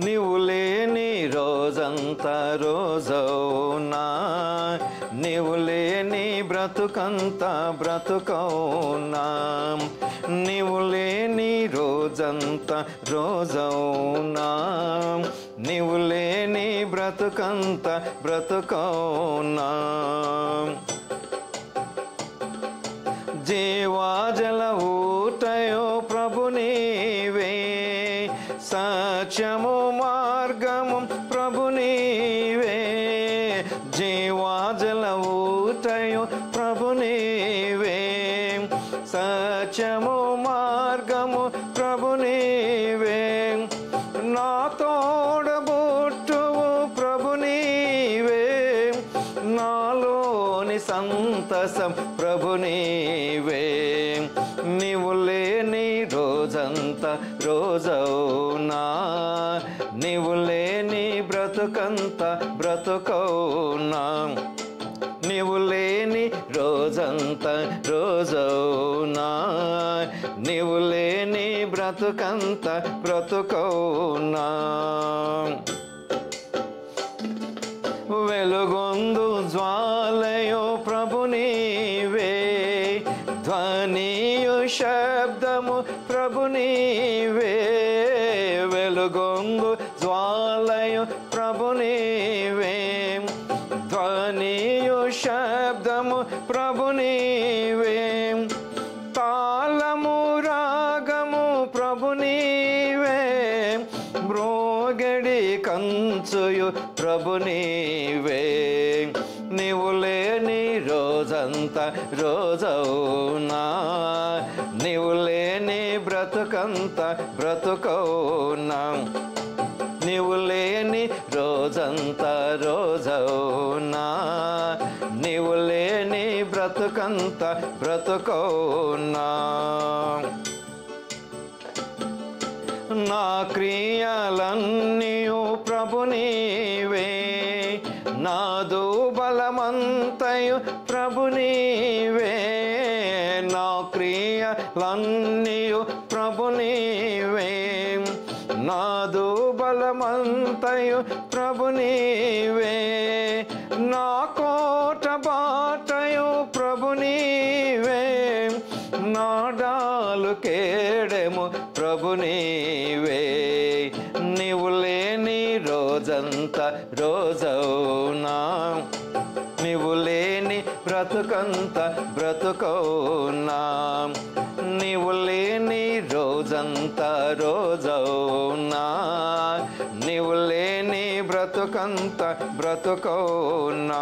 నీవు లేని రోజంతా రోజవునా, నీవు లేని బ్రతుకంతా బ్రతుకవునా, నీవు లేని రోజంతా రోజవునా, నీవు లేని బ్రతుకంతా బ్రతుకవునా. జీవాజల ఊటయో ప్రభు నీవే, సత్యము మార్గము ప్రభు నీవే. జీవాజల ఊటయో ప్రభు నీవే, సత్యము మార్గము ప్రభు నీవే. నా తోడబుట్టువు ప్రభు నీవే, నాలోని సంతసం ప్రభు నీవే. నీవు లేని రోజంతా రోజవునా, నీవు లేని బ్రతుకంతా బ్రతుకవునా, నీవు లేని రోజంతా రోజవునా, నీవు లేని బ్రతుకంతా బ్రతుకవునా. వెలుగొందు జ్వాలయో ప్రభు నీవే, ధ్వనియు శబ్దము ప్రభు నీవే. వెలుగొందు జ్వాలయో ప్రభు నీవే, ధ్వనియు శబ్దము ప్రభు నీవే. తాళము రాగము ప్రభు నీవే, మ్రోగడి కంచుయు ప్రభు నీవే. నీవు లేని రోజంతా రోజవునా, నీవు లేని బ్రతుకంతా బ్రతుకవునా, నీవు లేని రోజంతా రోజవునా, నీవు లేని బ్రతుకంతా బ్రతుకవునా. నా క్రియలన్నీయు ప్రభు నీవే, నాదు బలమంతయు ప్రభు నీవే. నా క్రియలన్నీయు ప్రభు నీవే, నాదు బలమంతయు ప్రభు నీవే. నా కోట బాటయు ప్రభు నీవే, నాడాలు కేడెము ప్రభు నీవే. నీవు లేని రోజంతా రోజవునా, నీవు లేని బ్రతుకంతా బ్రతుకవునా, నీవు లేని రోజంతా రోజవునా, నీవు లేని బ్రతుకంతా బ్రతుకవునా.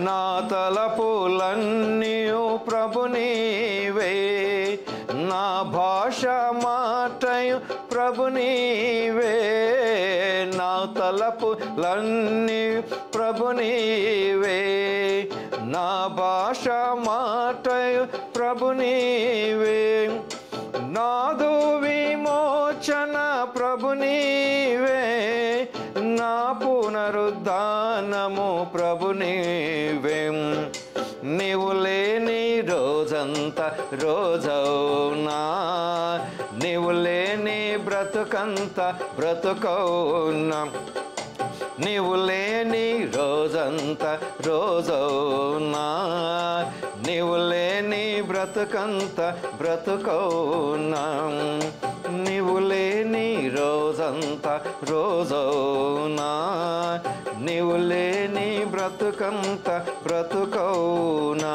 నా తలపులన్నీయు ప్రభు నీవే, నా భాష మాటయు ప్రభు నీవే. నా తలపులన్నీ ప్రభు నీవే, నా భాష మాటయు ప్రభు నీవే. నాదు విమోచన ప్రభు నీవే, నా పునరుద్ధానము ప్రభు నీవే. నీవు లేని రోజంతా రోజవునా, నీవు లేని బ్రతుకంతా బ్రతుకవునా, నీవు లేని రోజంతా రోజవునా, నీవు లేని బ్రతుకంతా బ్రతుకవునా, నీవు లేని రోజంతా రోజవునా, నీవు లేని బ్రతుకంతా బ్రతుకవునా.